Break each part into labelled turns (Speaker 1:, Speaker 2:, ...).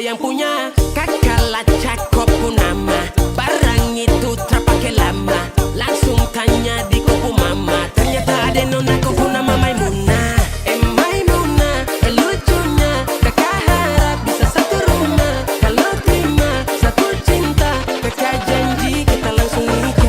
Speaker 1: yang punya. Kakak cakep pun nama, barang itu terpakai lama. Langsung tanya di kupu mama, ternyata ada nona kupu nama Maimunah. Maimunah, lucunya kakak harap bisa satu rumah. Kalau terima satu cinta, kakak janji kita langsung nikah.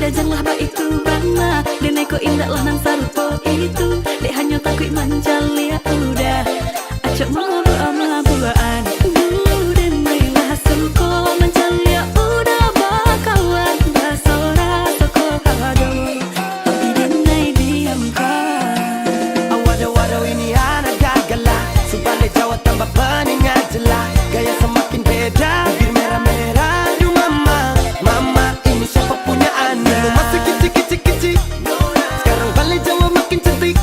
Speaker 2: Janganlah ba itu bana, deneko indahlah nang sarupo itu. Dek hanya takut manjali ya udah, acak mau ama-buaan. Den mailah suko manjali ya udah bakawan. Basora toko hado, tapi denai diam kan.
Speaker 3: Awado-wado ini anak gagala, subalik Jawa tambah peningat jelas. Gaya semakin beda, bibir merah-merah. Aduh mama, mama ini siapa punya anak? Dulu masih kecil-kecil, sekarang balik Jawa makin cantik.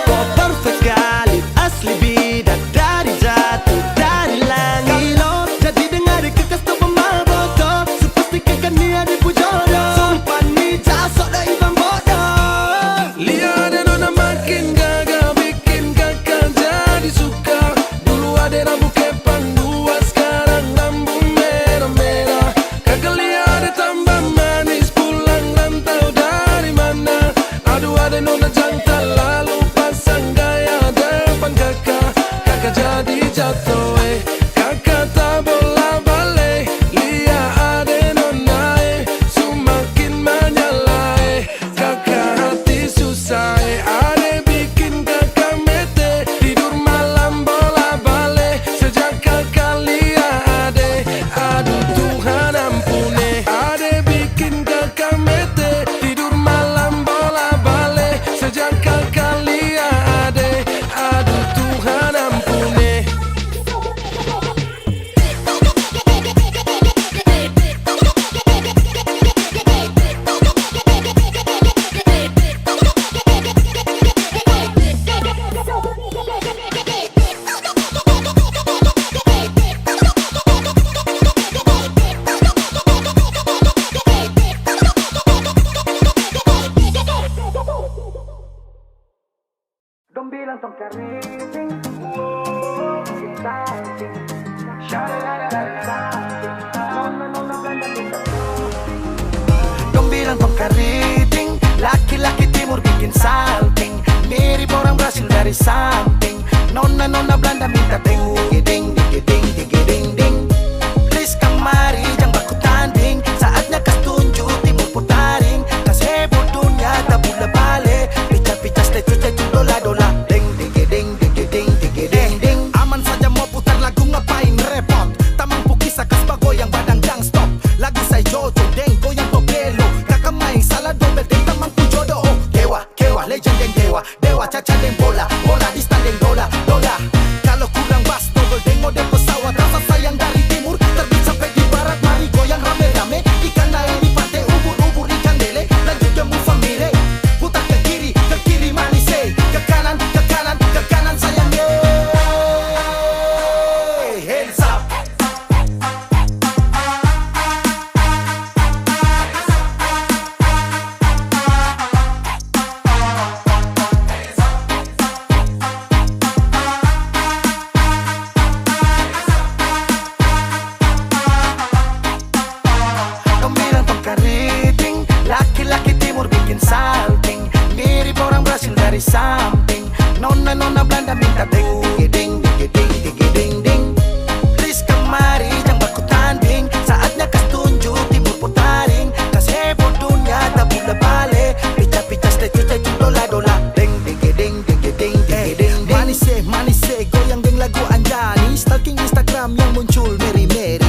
Speaker 3: Kau perfect kali, asli bidadari jatuh dari langit. Kalau jadi dengar kekas tu pemabotol, sepastikan dia dipujodoh. Sumpah ni jasok dah ibang bodoh.
Speaker 4: Lihat ada nona makin gagal, bikin kakak jadi suka. Dulu ada rambut kepang dua, sekarang rambut merah-merah. Kakak lihat ada tambah manis, pulang rantau dari mana. Aduh ada nona jantan, lalu pasang gaya depan kakak. Kakak jadi jatuh, kakak tak bola balik. Lihat ada nona, semakin menyala, kakak hati susah, ada bikin kakak mete. Tidur malam bola balik, sejak kakak lihat ada. Aduh Tuhan ampuni, ada bikin kakak mete. Tidur malam bola balik, sejak kakak lihat ada. Aduh Tuhan ampuni.
Speaker 3: Dong bilang tong keriting, bikin salting. Syarararara salting. Nona Belanda minta salting. Dong bilang tong keriting, laki-laki timur bikin salting. Mirip orang Brasil dari samping. Nona Belanda minta ding, digiding, digiding, digiding, ding. Please kemari, jangan baku tanding. Saatnya kas tunjuk timur putaring. Kas heboh dunia tak bola balik. Picar-picar stecu-stecu dola-dola. Ding, digiding, digiding, digiding, ding. Aman saja mau putar lagu ngapain repot. Tak mampu kisah kas bagoyang badang jang stop. Lagu saya Jojo, deng goyang topelo. Kakak main salah dobel, deng tak mampu jodoh. Oh, kewa, kewa, legend deng dewa. Dewa caca deng bola, bola di stand deng dola, dola. Kalau kurang bas double deng model pesawat. Rasa sayang dari timur terbit sampai di barat. Mari goyang rame-rame, ikan naik di pantai ubur-ubur ikan lele. Lanjut jamu famile, putar ke kiri manis ke kanan, ke kanan, ke kanan sayang hands up. Dong bilang tong keriting, laki-laki timur bikin salting. Mirip orang Brasil dari samping. Nona Belanda minta ding, digiding, digiding, digiding, ding. Please kemari, jangan baku tanding. Saatnya kas tunjuk timur putaring. Kas heboh dunia tak bola balik. Picar-picar stecu-stecu dola-dola. Ding, digiding, digiding, digiding, ding. Manis goyang deng lagu Anjani. Stalking Instagram yang muncul Mary-Mary.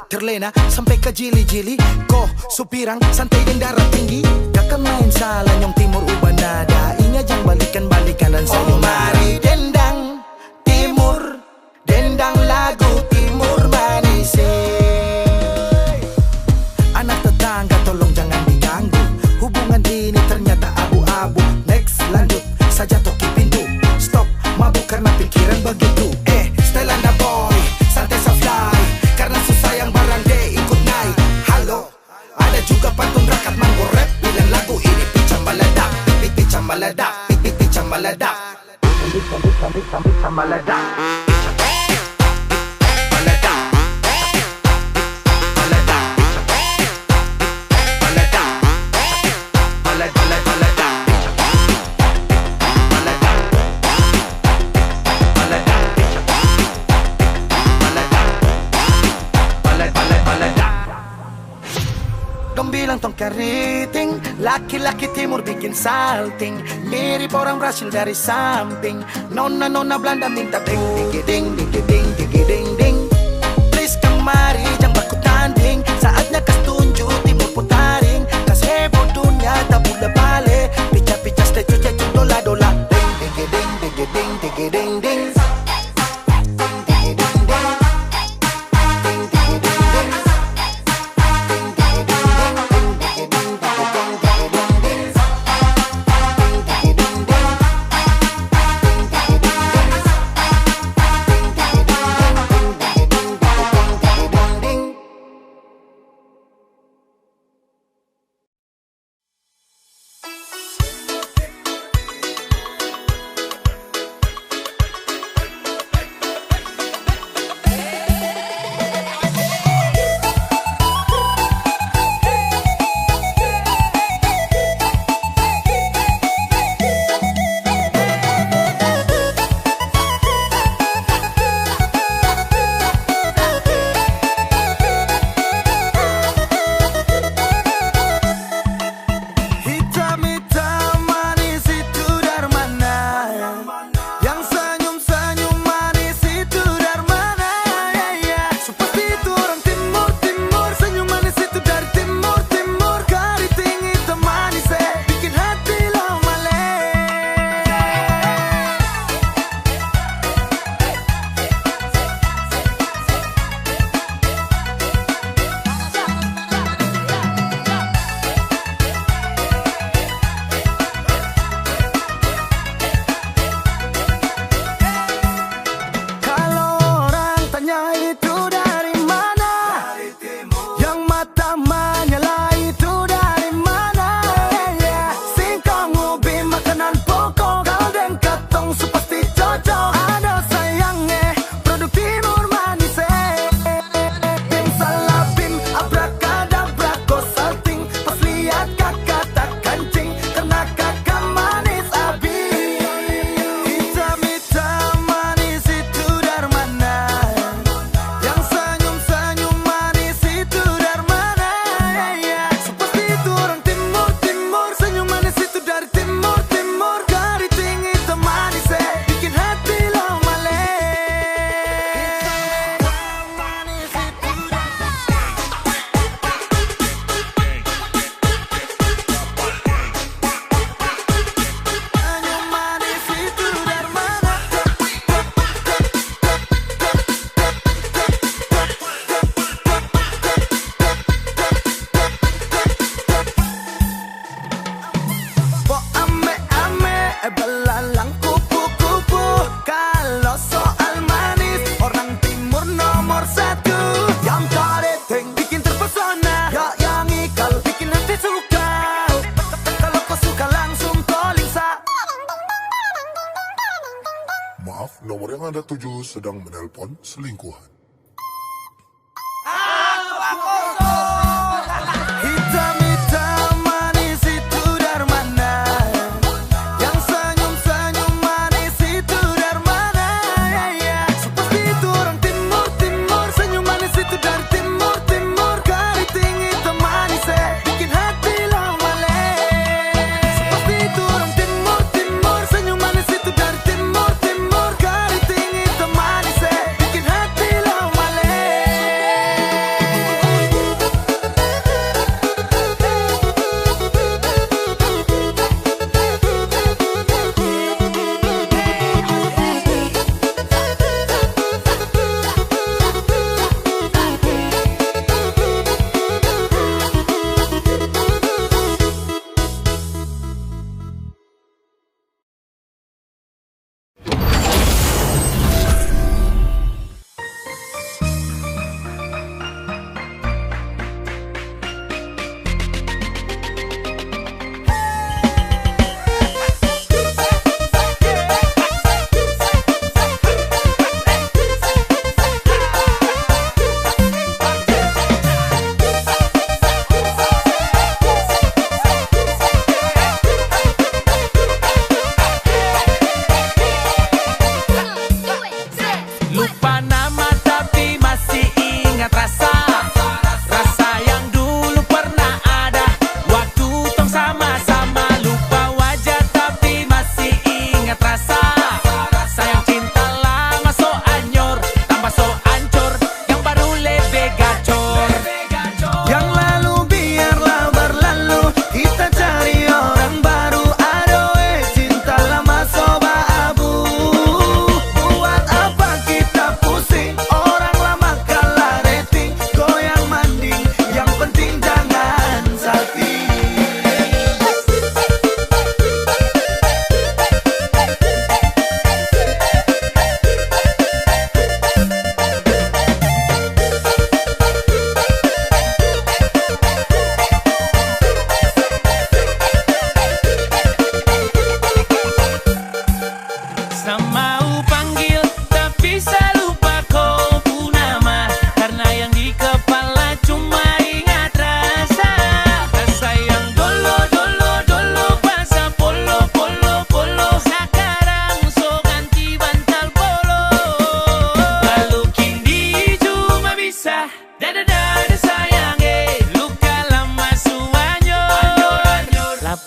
Speaker 3: Terlena sampai ke jili-jili. Kok
Speaker 5: supirang santai dan darah tinggi. Takkan main salah nyong timur ubah nada. Ingat jang balikan-balikan dan saya mari dendang timur, dendang lagu timur manis. Anak tetangga tolong jangan diganggu. Hubungan ini ternyata abu-abu. Next lanjut saja toki pintu. Stop mabuk karena pikiran begitu. Style anda boy, santai sa fly. Karena susah yang barang deh ikut naik. Halo, ada juga pantun rakat manggo rap. Bilang lagu ini picam baladak, picam baladak, picam baladak, picam baladak. Dong bilang tong keriting, laki-laki timur bikin salting. Mirip orang Brasil dari samping. Nona-nona Belanda minta ding ding ding ding ding ding ding ding. Please kemari jangan baku tanding. Saatnya kas tunjuk timur putaring. Kas heboh dunia tak boleh balik. Pica-pica statue jatuh dola-dola. Ding ding ding ding ding ding ding ding.
Speaker 6: Nomor yang Anda tuju sedang menelpon selingkuhan.
Speaker 5: Hitam-hitam manis itu dari mana? Yang senyum-senyum manis itu dari mana? Seperti itu orang timur-timur. Senyum manis itu dari timur-timur. Keriting hitam manis bikin hati lawale. Seperti itu orang timur-timur. Senyum manis itu dari timur-timur. Keriting hitam manis bikin hati lawale.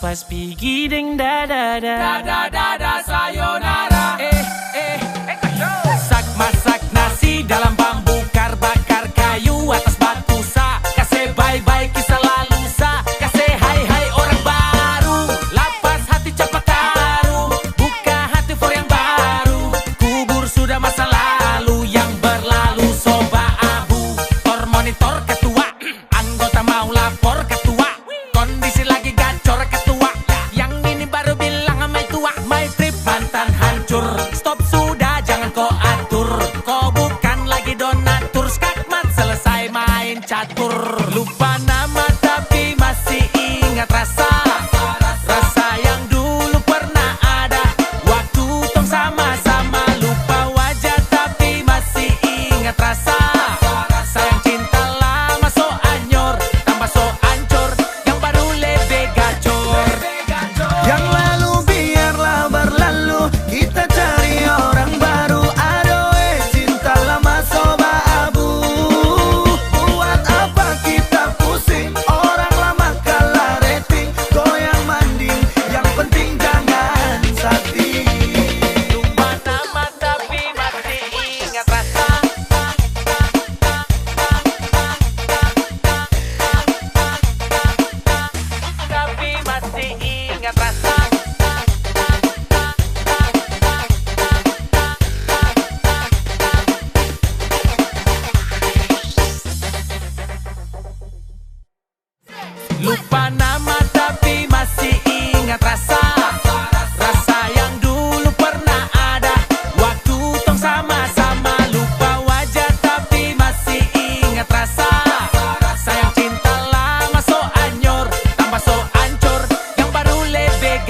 Speaker 1: Lapas pigi ding da da da da da da sayonara. Masak masak nasi dalam bambu, bakar kayu atas batu sa. Kasih bye bye kisah lalu sa. Kasih hai hai orang baru. Lapas hati cepat taruh, buka hati for yang baru. Kubur sudah masa lalu yang berlalu soba abu. Monitor ketua, anggota mau lapor ketua. Kondisi lagi gacor ketua. Yang ini baru bilang sama tua. My trip mantan hancur. Stop sudah jangan kau atur. Kau bukan lagi donatur. Skakmat selesai main catur. Lupa nama tapi masih ingat rasa. Rasa yang dulu pernah ada. Waktu tong sama-sama. Lupa wajah tapi masih ingat rasa. Sayang cinta lama so anyor, tambah so ancur. Yang baru lebih gacor.
Speaker 5: Yang lalu biarlah berlalu, kita cari orang baru. Adoe cinta lama soba abu. Buat apa kita pusing, orang lama kalah rating. Goyang manding, yang penting jangan sakit.
Speaker 1: Lupa nama tapi masih ingat rasa. Tapi masih ingat rasa. Lupa nama tapi masih ingat rasa. Rasa yang dulu pernah ada. Waktu tong sama-sama. Lupa wajah tapi masih ingat rasa. Sayang cinta lama so anyor, tambah so ancur. Yang baru lebih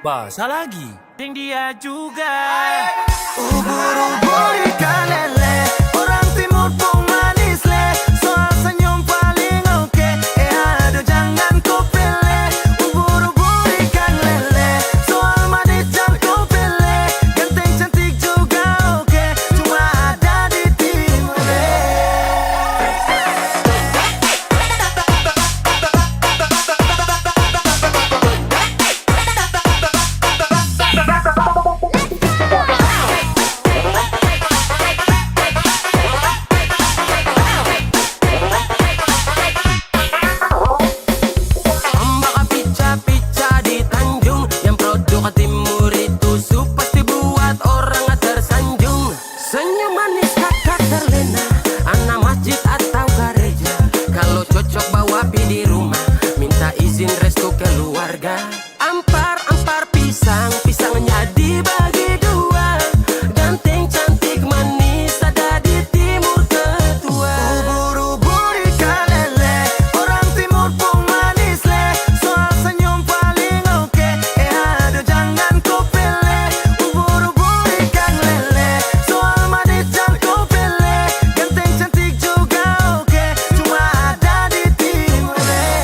Speaker 7: Basah lagi. Yang dia juga.
Speaker 5: Ubur-ubur ikan lele, orang timur pun manis le. Soal senyum paling oke, aduh jangan kau pilih. Ubur-ubur ikan lele, soal manis jangan kau pilih. Ganteng cantik juga oke, cuma ada di timur le.
Speaker 1: Ampar-ampar pisang, pisangnya dibagi dua. Ganteng cantik manis ada di timur ketua.
Speaker 5: Ubur-ubur ikan lele, orang timur pun manis le. Soal senyum paling oke, aduh jangan kau pilih. Ubur-ubur ikan lele, soal manis jangan kau pilih. Ganteng cantik juga oke, cuma ada di timur le.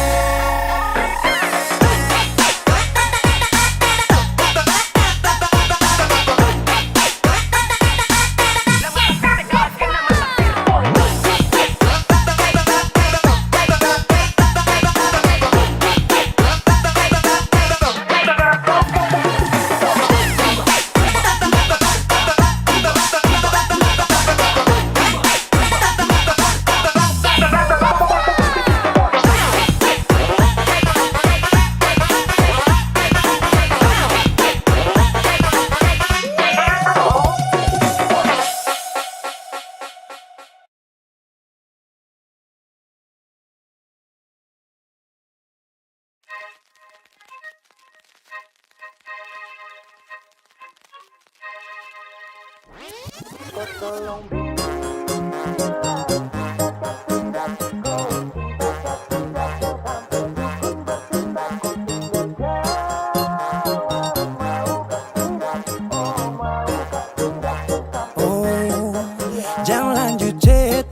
Speaker 5: Jangan lanjut chat,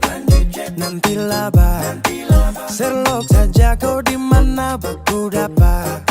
Speaker 5: nanti laba. Serlok saja kau di mana baku dapat.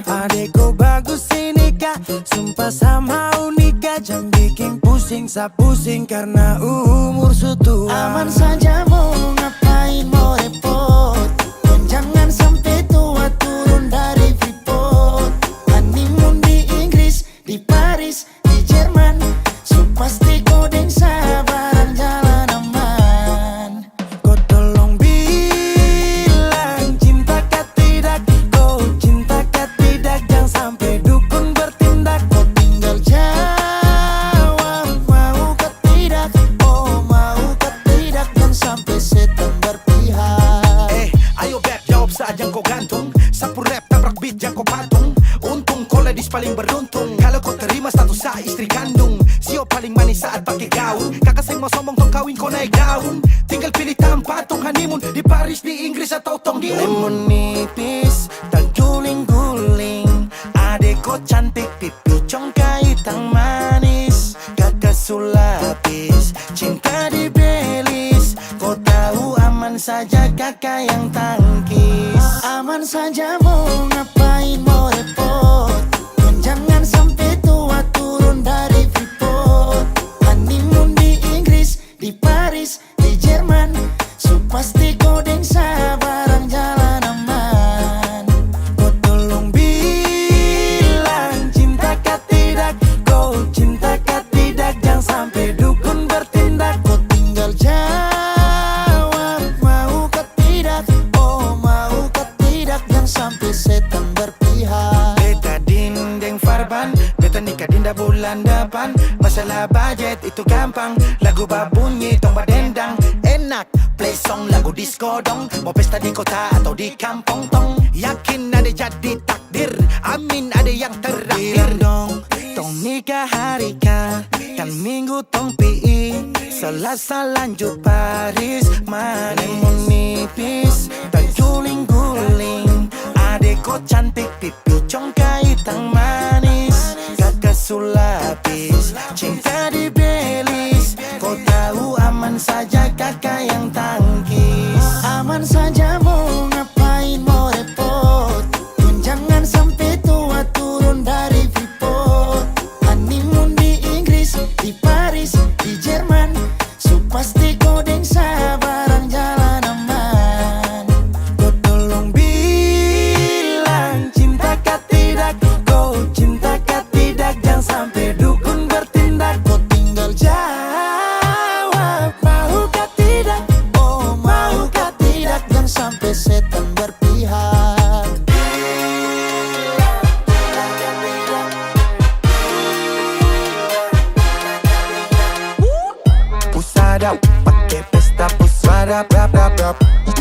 Speaker 5: Adekku bagus ini kak, sumpah sama unika. Jangan bikin pusing, pusing karena umur sutua. Aman saja mau ngapain mau repot. Dan jangan sampai tua turun dari Freeport. Honeymoon di Inggris, di Paris, di Jerman. So pasti kau deng sabaran jalan aman. Kau tolong bilang cinta kah tidak. Kau cinta kah tidak. Jangan sampai dukun bertindak. Kau tinggal jawab mau kah tidak. Oh mau kah tidak. Jangan sampai setan berpihak. Ayo beb jawab saja kau gantung. Sapu rap tabrak beat jangan kau patung. Untung kau ladies paling beruntung. Kalau kau terima status saya istri kandung. Sio paling manis saat pakai gaun. Kakak saya mau sombong tong kawin kau naik daun. Tinggal pilih tempat tong honeymoon. Di Paris, di Inggris atau tong di lemon nipis dan guling-guling. Adek kau cantik pipi congkai tang manis. Kakak sulapis cinta di Belis. Kau tahu aman saja kakak yang tangkis. Aman saja mau ngapain mau repot. Dan jangan sampai tua turun dari Freeport. Honeymoon di Inggris, di Paris, di Jerman. So pasti kau deng sabaran jalan aman. Kau tolong bilang cinta kah tidak. Kau cinta kah tidak. Jangan sampai dukun bertindak. Kau tinggal jawab mau kah tidak. Oh mau kah tidak. Jangan sampai setan berpihak. Beta dinding farban, beta nikah dinda bulan depan. Masalah budget itu gampang. Lagu babunyi tong badendang. Enak play song lagu disco dong. Mau pesta di kota atau di kampung tong. Yakin ada jadi takdir. Amin ada yang terakhir dong. Tong nikah hari kan minggu tong PI. Selasa lanjut Paris. Honeymoon nipis dan guling-guling. Adek kau cantik pipi congkai tang manis.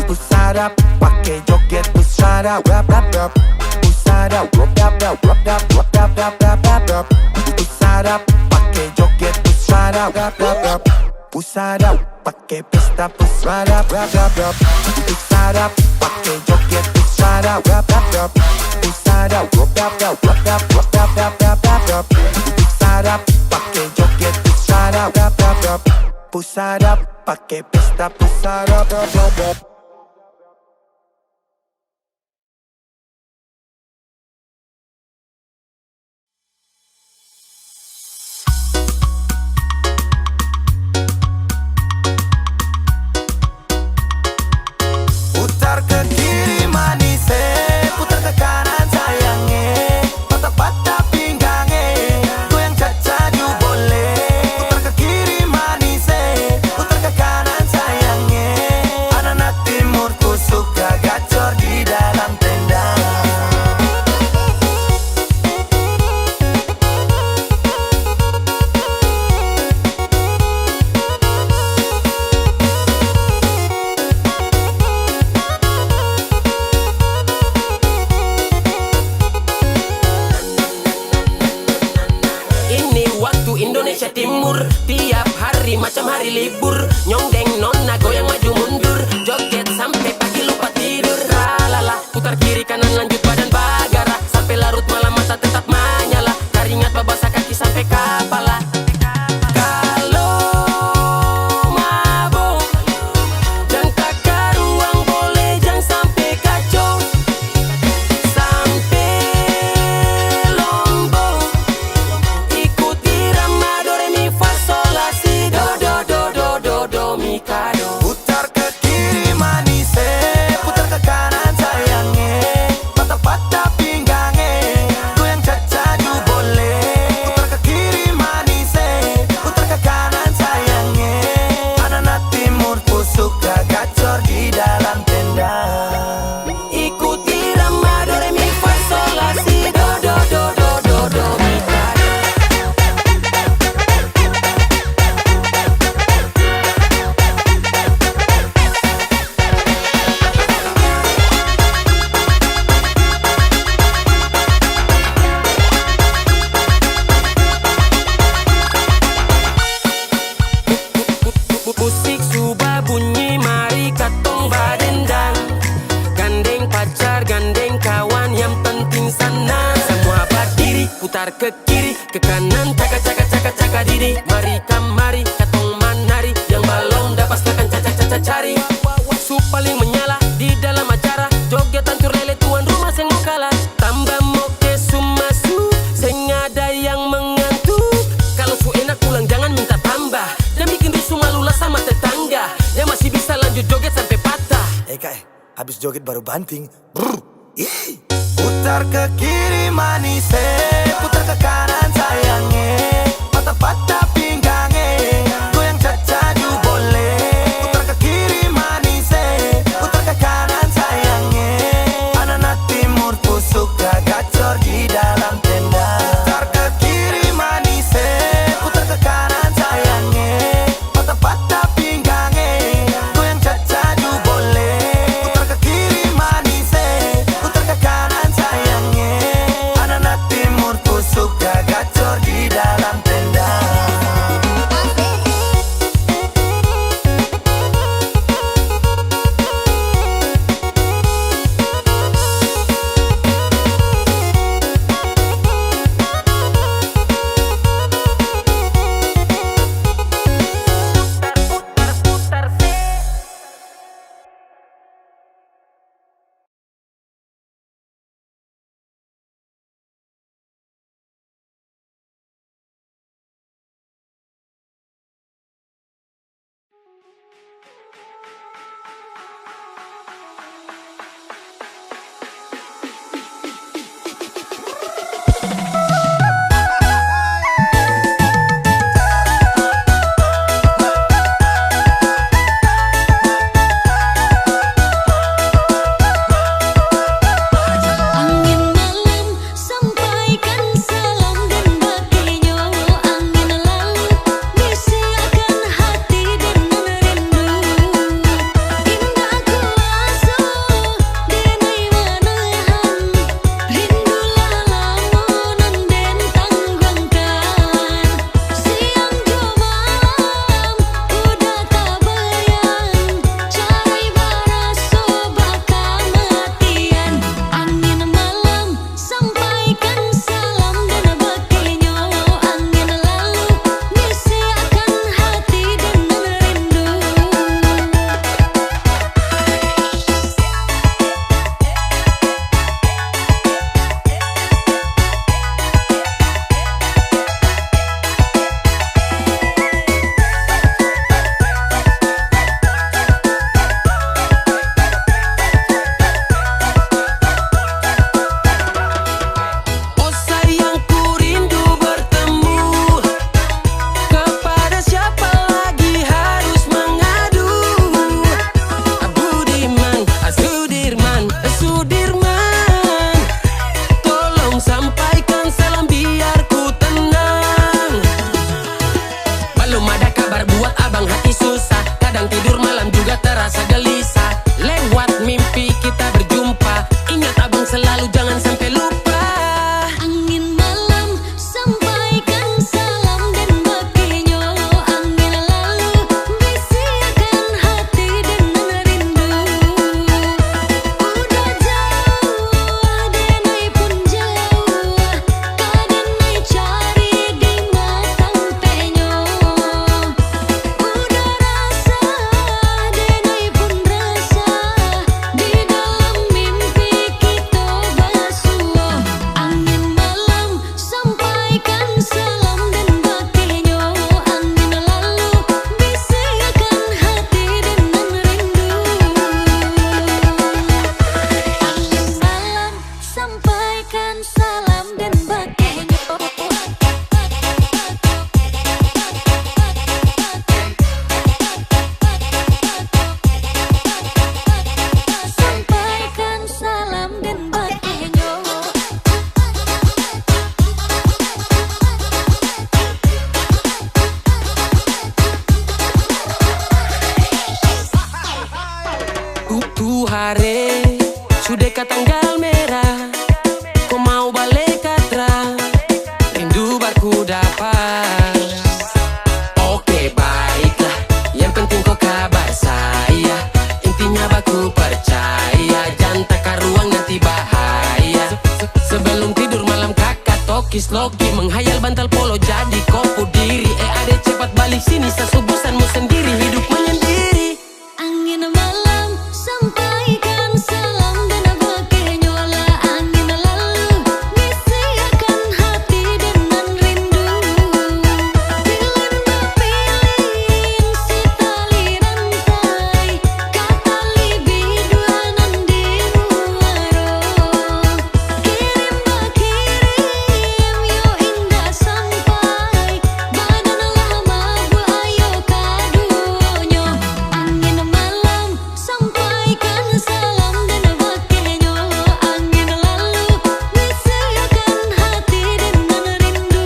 Speaker 5: Pusat up, pakai joget pusat up, pusat up, pusat up, pakai joget pusat up, pusat up, pakai pesta pusat up, pusat up, pakai joget pusat up, pusat up, pusat up, pakai joget pusat up, pusat up, pakai pesta pusat up. Putar ke kiri manis, putar ke kanan sayangnya, patah-patah pinggangnya, goyang cacaju boleh. Putar ke kiri manis, putar ke kanan sayangnya, anak-anak timurku suka gacor di dalam tenda.
Speaker 1: Ini waktu Indonesia Timur, tiap hari macam hari libur. Nyongdeng nona goyang maju mundur, joget sampai pagi lupa tidur. Lalala, putar kiri kanan lanjut badan bagara, sampai larut malam mata tetap menyala. Keringat babasa kaki sampai kepala. Kalau mabok, jangan takar ruang boleh, jangan sampai kacau. Sampai Lombok, ikuti irama do re mi fa sol la si do do do do do do mi ka do.
Speaker 5: Putar ke kiri manis, putar ke kanan sayangnya, patah-patah pinggangnya, goyang cacaju boleh. Putar ke kiri manis, putar ke kanan sayangnya, anak-anak timurku suka gacor di dalam tenda.
Speaker 1: Ikuti irama do re mi fa sol la si do do do do do do mi ka do. Musik sudah bunyi, mari katong badendang. Gandeng pacar, gandeng kawan, yang penting sana. Semua berdiri, putar ke kiri, ke kanan, caka caka caka caka diri. Mari kamari, katong manari, yang belum dapat silakan caca caca cari. Su paling menyala di dalam acara, joget hancur lele tuan rumah seng mau kalah. Tambah moke sumasu, seng ada yang mengantuk. Kalau su enak pulang jangan minta tambah, dan bikin rusuh malulah sama tetangga. Yang masih bisa lanjut joget sampai patah.
Speaker 5: Kak, habis joget baru banting. Putar ke kiri manis, putar ke kanan sayangnya, patah-patah pinggangnya, goyang cacaju boleh. Putar ke kiri manis, putar ke kanan sayangnya, anak-anak timurku suka gacor di dalam tenda. Putar ke kiri manis, putar ke kanan sayangnya, patah-patah pinggangnya, goyang cacaju boleh. Putar ke kiri manis, putar ke kanan sayangnya, anak-anak timurku suka gacor di dalam tenda.
Speaker 1: hari sudah ke tanggal merah, kau mau balik katra, rindu baku dapat. Oke baiklah, yang penting kau kabar saya, intinya baku percaya, jangan tak ruang nanti bahaya. Sebelum tidur malam kakak tokis loki, menghayal bantal polo jadi kopu diri. Ade cepat balik sini, sesubusanmu sendiri, hidup menyendiri.
Speaker 2: Angin malam sampaikan salam dan pakai nyola. Angin lalu bisikan hati dengan rindu. Pilih pilih si tali rantai, kata libi duanan di muaro. Kirim yo indah sampai badan lama buayo kaduonyo. Angin malam sampaikan salam dan pakai nyola. Angin lalu bisikan hati dengan rindu.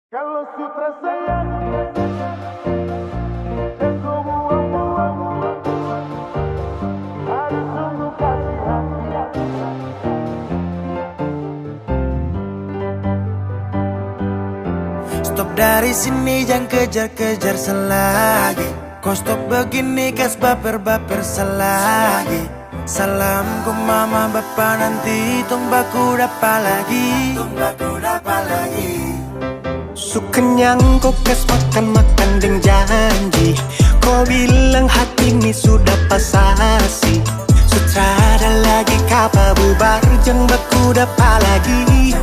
Speaker 3: Kalau sutra sayang dan kau buang-buang, harus sungguh kasih hati.
Speaker 5: Stop dari sini, jangan kejar-kejar selagi. Kau stop begini, kas baper-baper selagi. Salam ke mama bapa nanti, tumbaku dapat lagi. Su kenyang kau kas makan-makan deng janji. Kau bilang hati ini sudah pasasi. Sutrada lagi kapa bubar, jangan baku dapat lagi.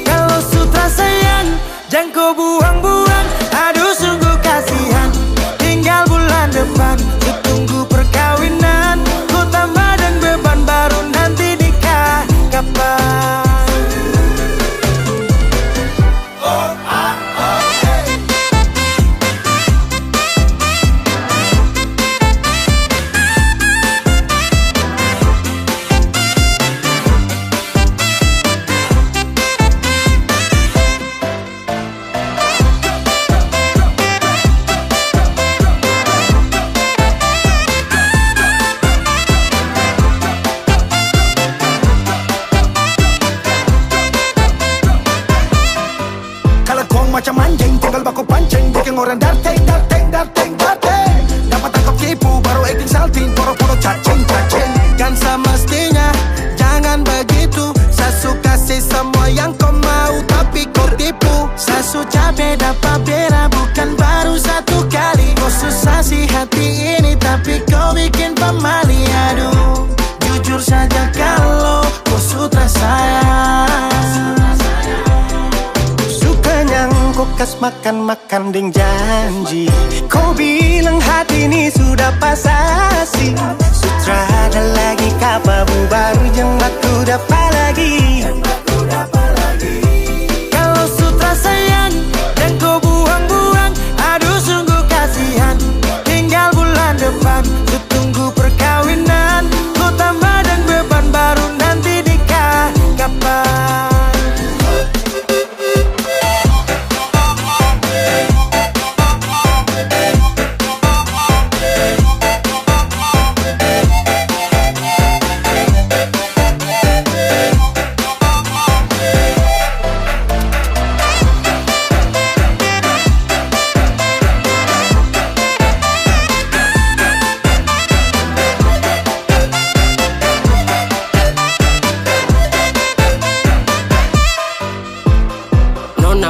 Speaker 5: Kalau sutra sayang, jangan kau buang-buang. Aduh sungguh kasihan, tinggal bulan depan. Ku tunggu perkawinan, ku tambah dan beban baru nanti nikah. Kapan? Macam anjing, tinggal baku pancing, bikin orang darting. Dapat tangkap tipu, baru acting salting, poro-poro cacing. Kan semestinya, jangan begitu. Sasu kasih semua yang kau mau, tapi kau tipu. Sasu capek dapat bela, bukan baru satu kali. Kau susah sih hati ini, tapi kau bikin pemali. Aduh, jujur saja kalau kau sutra sayang. Kau kas makan-makan deng janji. Kau bilang hati ini sudah pasasi. Sutrada lagi kapa bubar, jangan baku dapat lagi. Kalau sutra sayang dan kau buang-buang, aduh sungguh kasihan. Tinggal bulan depan, ku tunggu perkawinan. Ku tambah dan beban baru nanti nikah. Kapan?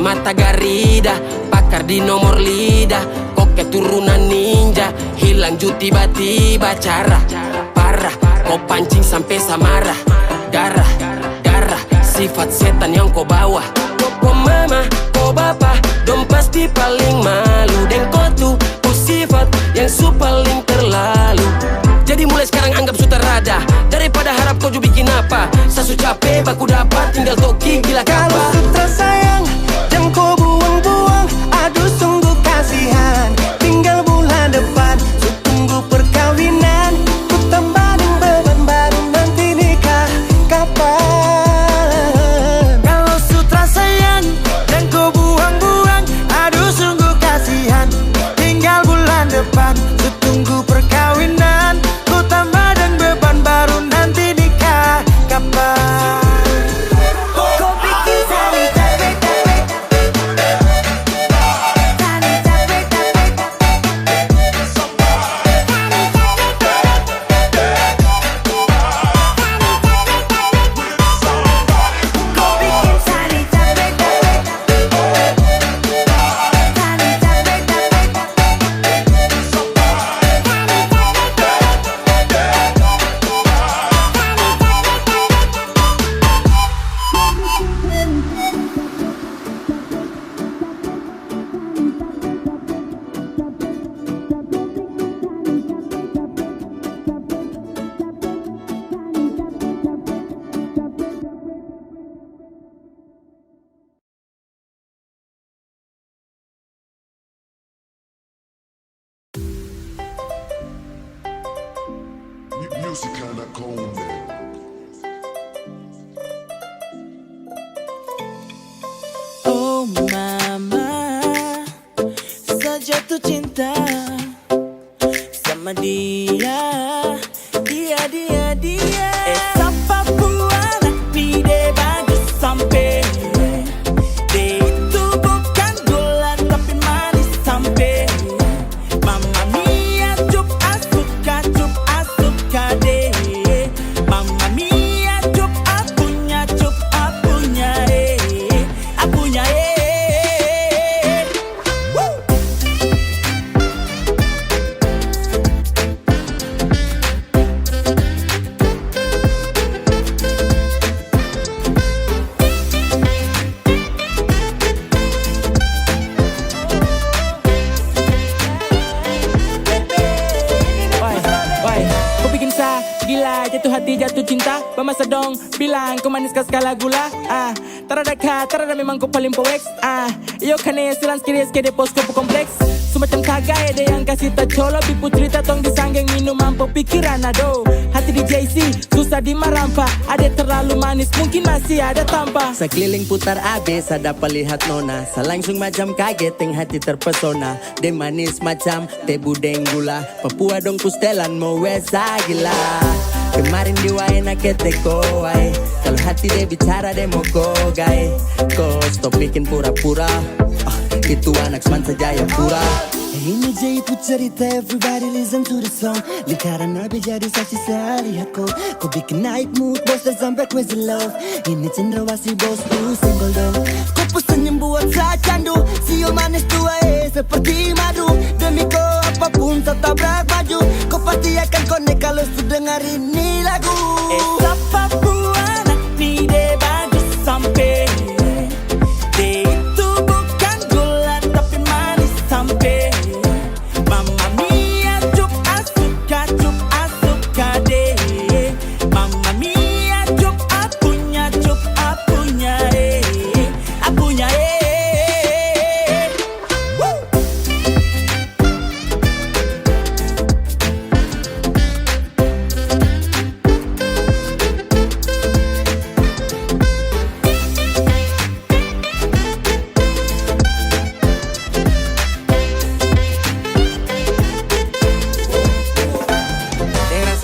Speaker 1: Mata Garida, pakar di nomor lidah. Kok keturunan ninja, hilang ju tiba-tiba. Cara parah, kau pancing sampai samarah. Darah, sifat setan yang kau bawa. Kau mama, kau bapa, dong pasti paling malu. Dan kau tuh sifat yang paling terlalu. Jadi mulai sekarang anggap sutarada, daripada harap kau juga bikin apa. Sasu capek baku dapat, tinggal toki gila kapa.
Speaker 8: Kalau sutra sayang dan kau buang-buang, aduh sungguh kasihan. Tinggal bulan depan, ku tunggu perkawinan. Ku tambahin beban baru nanti nikah kapan. Kalau sutra sayang dan kau buang-buang, aduh sungguh kasihan. Tinggal bulan depan, ku tunggu perkawinan. Ku tambah dan beban baru nanti nikah kapan. Kau bikin saya capek-capek, saya capek-capek. Kau bikin saya capek-capek, saya capek-capek.
Speaker 6: Music kinda cold, man.
Speaker 8: Oh mama, saya jatuh cinta sama dia. Siapa buat pide bagus sampai dia itu bukan gula tapi manis sampai. Mama mia cup asuka deh. Mama mia cup apunya Woo! Why? Kau bikin saya gila, jatuh hati, jatuh cinta. Bamasa dong, bilang kau manis kah skala gula. Tarada memang kau paling poeks. Iyo kane silang skiri de pos kau kompleks. Semacam kagak ada yang kasih tak colo. Pipu cerita tong disanggeng minum mampu pikiran ado. Hati di JC, susah dimarampa. Ada terlalu manis, mungkin masih ada tanpa.
Speaker 9: Sekeliling putar abis, ada pelihat nona. Selangsung macam kaget, yang hati terpesona. De manis macam teh budeng gula. Papua dong pustelan mau wesa gila. Kemarin di waena keteko ay. Kalau hati de bicara de mau gay. Kau stop bikin pura-pura. Itu anak semansa Jayapura.
Speaker 8: Ini Jayapura cerita, everybody listen to the song. Lingkaran nabi jadi saksi sehari aku. Kau bikin naik mood, bos dan sampai crazy love. Ini cendrawasih bos tuh single dong. Kau pesan yang buat saya candu. Sio manis tua seperti madu. Demi kau apapun tak tabrak maju. Kau pasti akan connect kalau sudah dengar ini lagu. Siapa buat nih deh bagus sampai.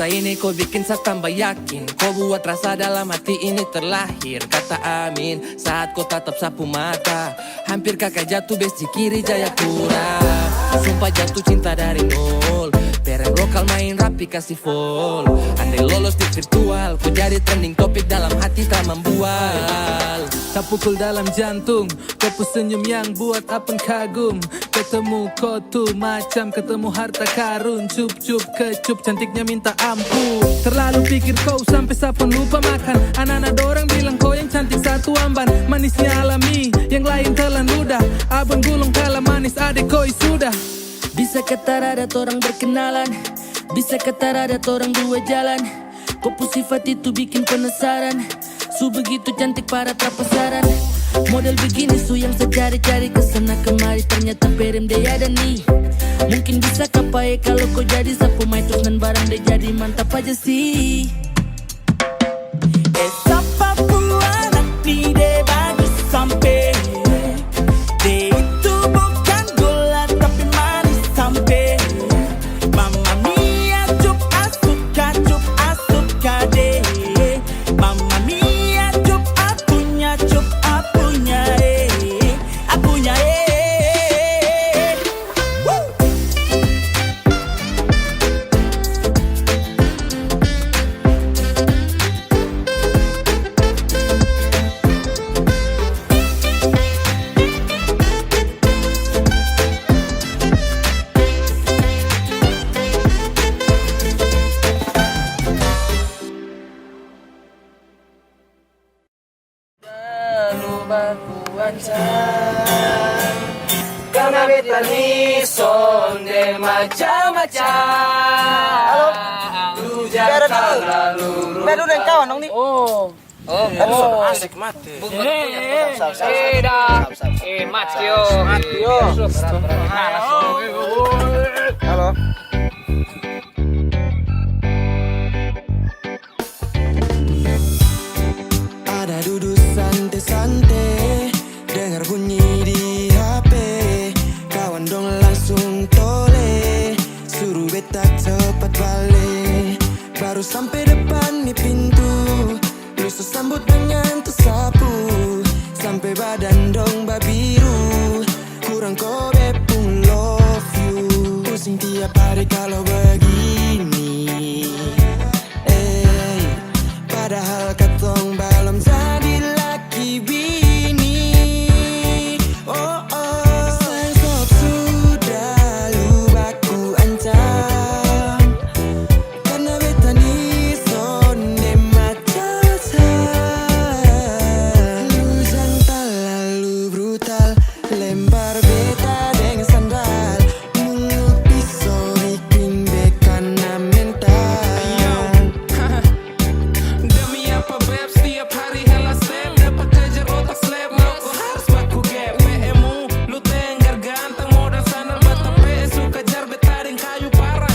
Speaker 8: Ini kau bikin saya tambah yakin. Kau buat rasa dalam hati ini terlahir. Kata amin saat kau tatap sapu mata. Hampir kakak jatuh besi kiri Jayapura. Sumpah jatuh cinta dari nol.
Speaker 9: Biar yang lokal main rapi kasih full. Andai lolos di virtual, ku jadi trending topik dalam hati tak membual.
Speaker 4: Tak pukul dalam jantung, kau senyum yang buat apeng kagum. Ketemu kau tuh macam ketemu harta karun. Cup-cup kecup cantiknya minta ampun. Terlalu pikir kau sampai sapun lupa makan. Anak-anak dorang bilang kau yang cantik satu amban. Manisnya alami, yang lain telan ludah. Abang gulung kalah manis adek koi sudah.
Speaker 9: Bisa kata ada orang berkenalan, bisa kata ada orang dua jalan. Kopu sifat itu bikin penasaran. Su begitu cantik para tak pasaran. Model begini su yang saya cari-cari kesana kemari. Ternyata perem dia ada nih. Mungkin bisa kapai kalau kau jadi sapu mai terus dan barang dia jadi mantap aja sih.
Speaker 2: Siapa buat hati dia bagus sampai. Dia itu bukan gula tapi manis sampai. Mamma mia cup asuka deh. Mamma mia cup apunya apunya Woo!
Speaker 4: Karena beta ni sonde macam-macam. Halo. Lu jangan terlalu.
Speaker 5: Baru dan kawan dong nih.
Speaker 4: Asik mati.
Speaker 5: Matio. Halo.
Speaker 8: Ada duduk santai-santai, dengar bunyi di HP. Kawan dong langsung tole, suruh beta cepat balik. Baru sampai depan nih pintu, lu sambut dengan tersapu. Sampai badan dong babiru, kurang kobe pun love you. Pusing tiap hari kalau begini. Padahal katong belum jadi laki bini. Sayang sok sudah lu baku ancam. Karena beta ni sonde macam-macam. Lu jantan lalu brutal, lempar beta dengan sandal. Mulut pisau bikin beka mental.
Speaker 4: Demi apa beb setiap hari hela sep. Dapat kejar otak slap, mau kau harus baku gap. PMU lu tenggar ganteng modal sandal bata PS suka jar betaring kayu parah.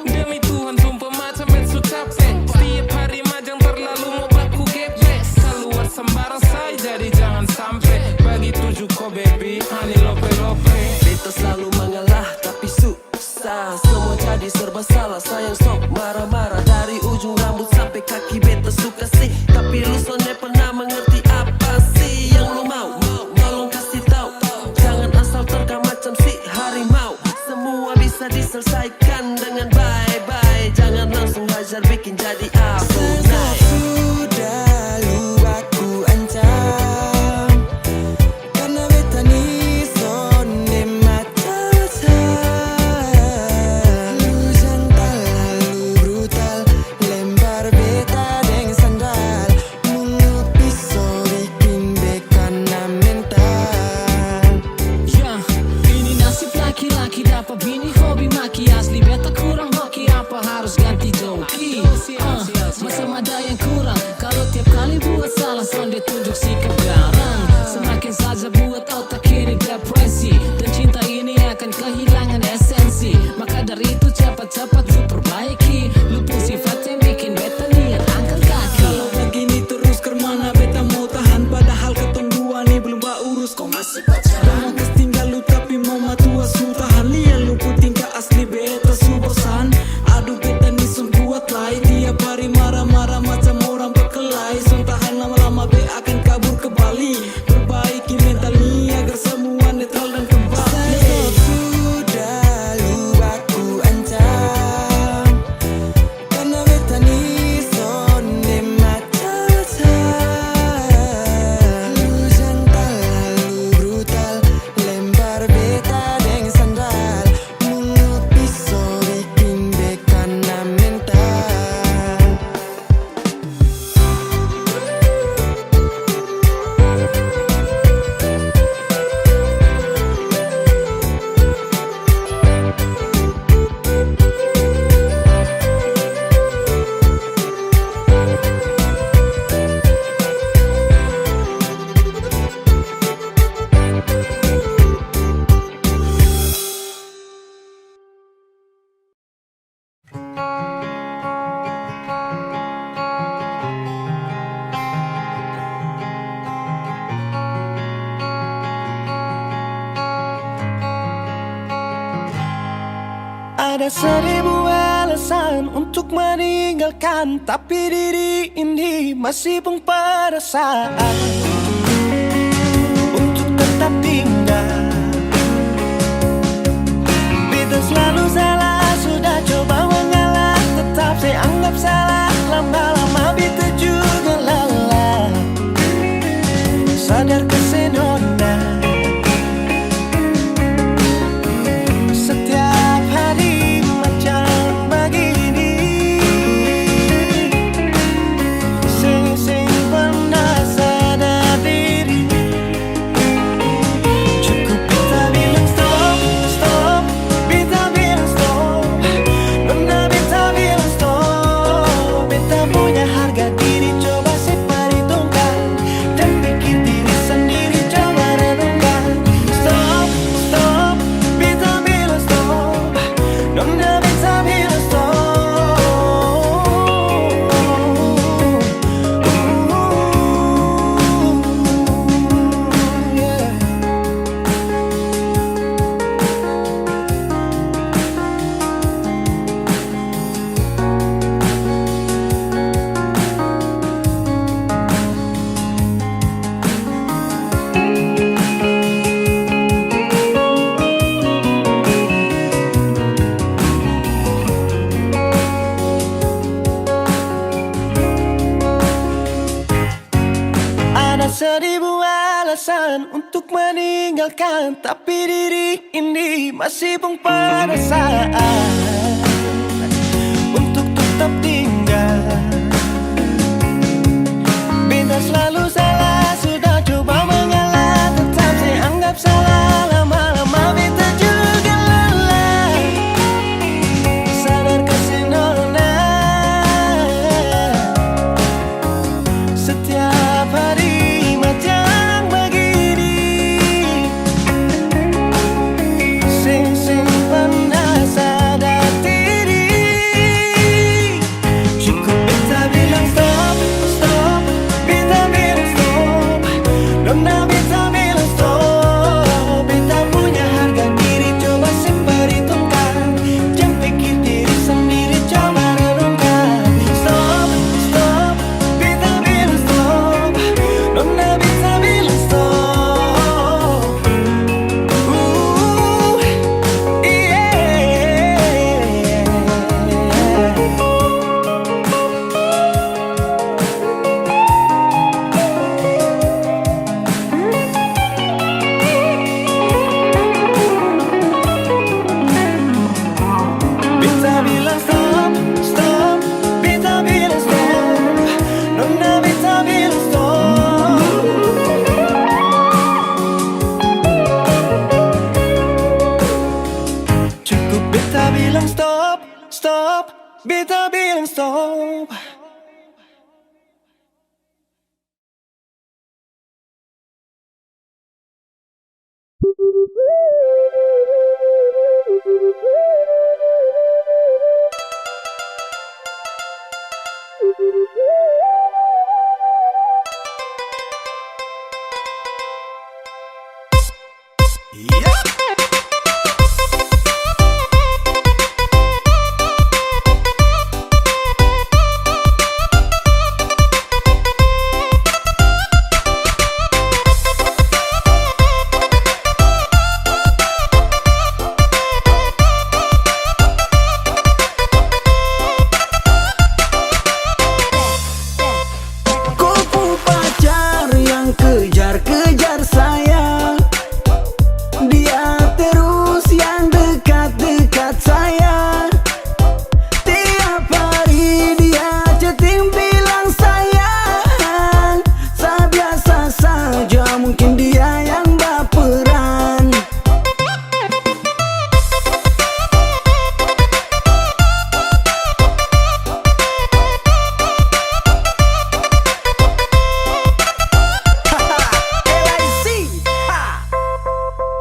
Speaker 4: Demi Tuhan sumpah macam bet su capek. Setiap hari majang terlalu mau baku gap. Keluar sembarang say jadi jangan sampai. Bagi tujuh kau baby honey lope-lope.
Speaker 9: Beta selalu mengalah tapi susah. Semua jadi serba salah. Sayang sok marah-marah dari ujung rambut sampai kaki beta suka sih. Tapi lu sonde pernah mengerti apa sih yang lu mau? Tolong kasih tahu. Jangan asal terkam macam si harimau. Semua bisa diselesaikan dengan bye-bye. Jangan langsung hajar bikin jadi abu naik.
Speaker 8: Sudah lu baku ancam. Karena beta ni sonde macam-macam. Lu jantan lalu brutal, lempar beta dengan sandal. Mulut pisau bikin beka mental.
Speaker 10: Ini nasib laki-laki dapat bini hobi maki. Asli beta kurang hoki, apa harus ganti joki? Macam ada yang kurang kalau tiap kali buat salah sonde tunjuk sikap garang. Semakin saja buat otak ini depresi, dan cinta ini akan kehilangan esensi. Maka dari itu cepat-cepat lu perbaiki. Lu pun sifat yang bikin beta niat angkat kaki. Kalau begini terus kemana beta mau tahan? Padahal ketong dua nih belum urus kau masih pacaran. Mau tinggal lu tapi mau matua su tahan. Lihat lu pun tingkah asli beta su bosan. Aduh beta nih sun kuat lai. Tiap hari marah-marah macam orang berkelahi. Sun tahan lama-lama be akan kabur ke Bali. Perbaiki mental nih agar semua netral dan kembali.
Speaker 8: Sudah lu baku ancam.
Speaker 4: Ada 1000 alasan untuk meninggalkan, tapi diri ini masih pun perasaan untuk tetap tinggal. Beta selalu salah, sudah coba mengalah, tetap saya anggap salah. Lama-lama beta juga lelah, sadar kesenona. Setiap hari macam begini, sing pernah sadar diri. Cukup beta bilang stop, stop, beta bilang stop. Nona beta bilang stop. Beta punya harga diri, coba seperhitungkan. Dan pikir diri sendiri, coba renungkan. Stop, stop, beta bilang stop. Nona beta bilang stop. Yeah. Ada 1000 alasan untuk meninggalkan, tapi diri ini masih pun perasaan untuk tetap tinggal. Beta selalu salah, sudah coba mengalah, tetap saya anggap salah. Lama-lama beta juga lelah, sadar kesenona. Setiap hari macam begini, sing pernah sadar diri. Cukup beta bilang stop, stop, beta bilang stop. Nona beta bilang stop. Beta punya harga diri, coba seperhitungkan. Jangan pikir diri sendiri, coba renungkan. Stop, stop, beta bilang stop. Nona beta bilang stop. Beta bilang stop, stop, beta bilang stop. Nona beta bilang stop. Cukup beta bilang stop, stop, beta bilang stop.
Speaker 5: Kupu pacar yang kejar-kejar saya, dia terus yang dekat-dekat saya. Tiap hari dia chatting bilang sayang. Saya biasa saja, mungkin dia yang baperan. LIC,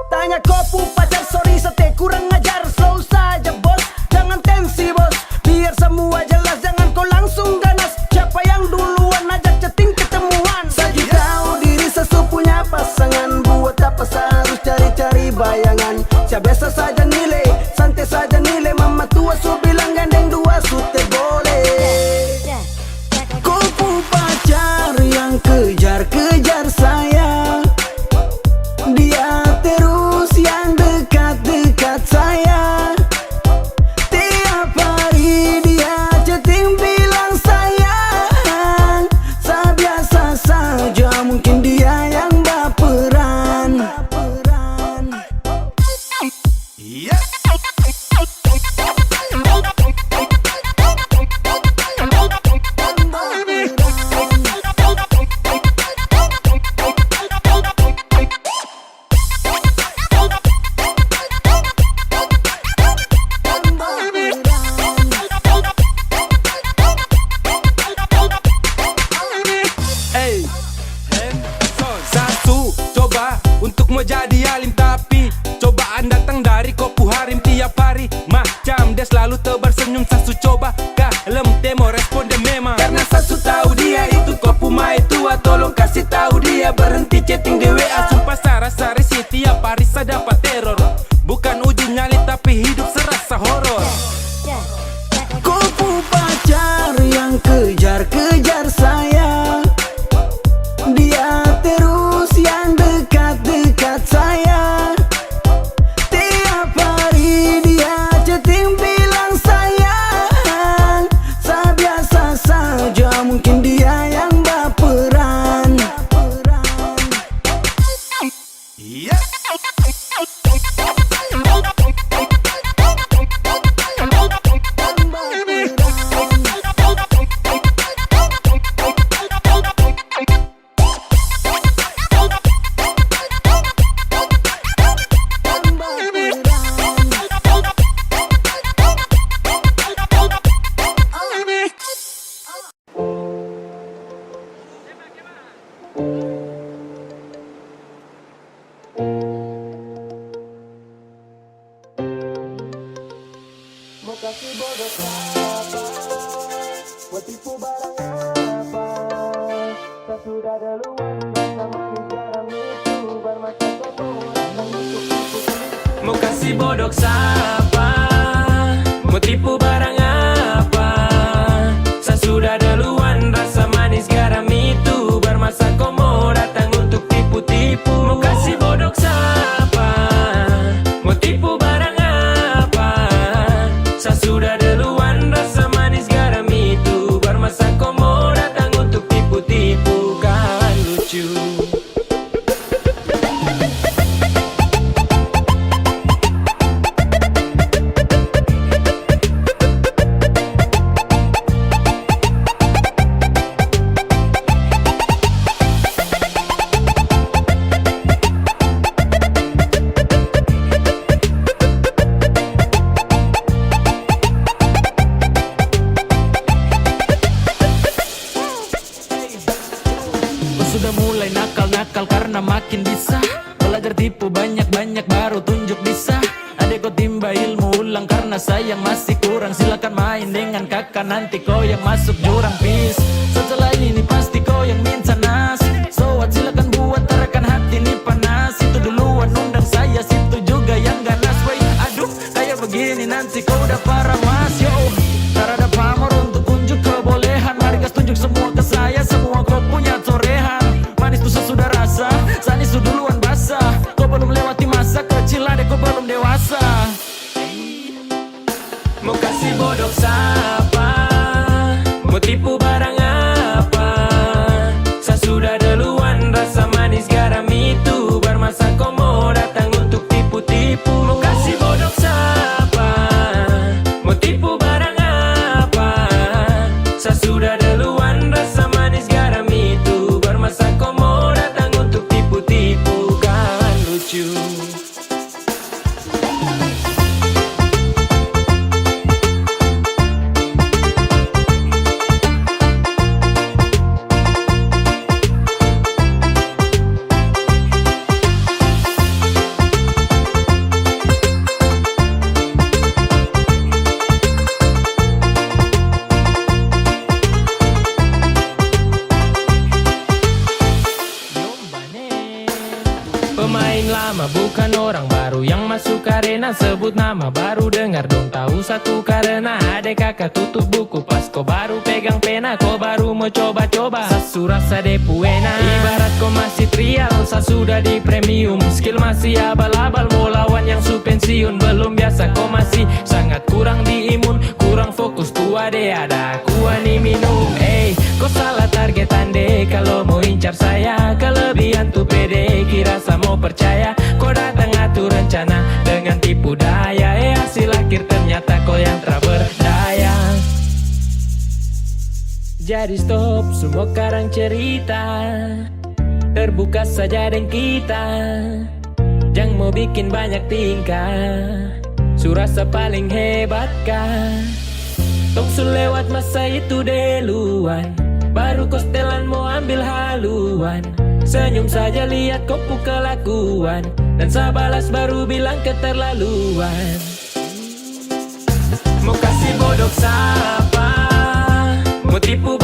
Speaker 5: tanya kopu pacar, sorry sete kurang ajar. Slow saja bos, jangan tensi bos, biar semua jelas, jangan kau langsung ganas. Siapa yang duluan ajak chatting ketemuan? Saya tahu diri sesupunya pasangan, buat apa saya harus cari-cari bayangan? Saya biasa saja nilai, santai saja nilai, mama
Speaker 4: jadi alim, tapi cobaan datang dari kopu harim tiap hari. Macam dia selalu tebar senyum, sasu coba kalem temo respon dia memang. Karena sasu tahu dia itu kopu mai tua, tolong kasih tahu dia berhenti chatting di WA. Sumpah sara-sari sih tiap hari saya dapat teror. Bukan uji nyali tapi hidup serasa horor.
Speaker 5: Kopu pacar yang kejar-kejar saya, dia terus yang dekat-dekat saya. Tiap hari dia chatting bilang sayang. Saya biasa saja, mungkin dia yang baperan.
Speaker 3: Mau kasih bodoh apa, mau tipu barang apa. Tak sudah duluan, sama sejarah itu bermata kotoran untuk tipu.
Speaker 1: Mau kasih bodoh siapa, mau tipu barang apa. Saya sudah duluan, rasa manis garam itu bermasa komo datang untuk tipu-tipu. Mau kasih bodoh siapa, mau tipu barang apa. Saya sudah duluan, rasa manis garam itu bermasa komo datang untuk tipu-tipu. Kan lucu.
Speaker 10: Sudah mulai nakal-nakal karena makin bisa. Belajar tipu banyak-banyak baru tunjuk bisa. Adek kau timba ilmu ulang karena sayang masih kurang. Silakan main dengan kakak, nanti kau yang masuk jurang. Peace, setelah ini pasti kau yang minta nas. So what, silakan buat tarakan hati ini panas. Itu duluan undang saya, situ juga yang ganas. Wait, aduh kayak begini nanti kau udah parah mas. Yo, tak ada pamor untuk unjuk kebolehan. Mari gas tunjuk semua ke saya, semua kau punya torehan. Manis tuh sudah rasa, sanis tuh duluan basah. Kau belum lewati masa kecil, adek kau belum dewasa.
Speaker 1: Mau kasih bodoh siapa, mau tipu barang apa. Saya sudah duluan, rasa manis garam itu bermasa komo datang untuk tipu-tipu. Mau kasih bodoh siapa, mau tipu barang apa. Saya sudah duluan, rasa manis garam itu bermasa komo datang untuk tipu-tipu. Kan lucu. Pemain lama bukan orang baru yang masuk arena. Sebut nama baru dengar dong tahu satu karena adek kakak tutup buku pas kau baru pegang pena. Kau baru mau coba-coba, sasu rasa depu enak. Ibarat kau masih trial, saya sudah di premium. Skill masih abal-abal, mau lawan yang su pensiun. Belum biasa kau masih sangat kurang di imun. Kurang fokus tua deh ada kuani minum. Kau salah targetan deh kalau mau incar saya. Kelebihan tuh pede, kira saya mau percaya. Kau datang atur rencana dengan tipu daya. Hasil akhir ternyata kau yang tak berdaya. Jadi stop semua karang cerita, terbuka saja dengan kita. Jangan mau bikin banyak tingkah, surasa paling hebat kah. Toksu lewat masa itu duluan, baru kau setelan mau ambil haluan.
Speaker 10: Senyum saja lihat kopu kelakuan, dan saya balas baru bilang keterlaluan. Mau kasih bodoh siapa, mau tipu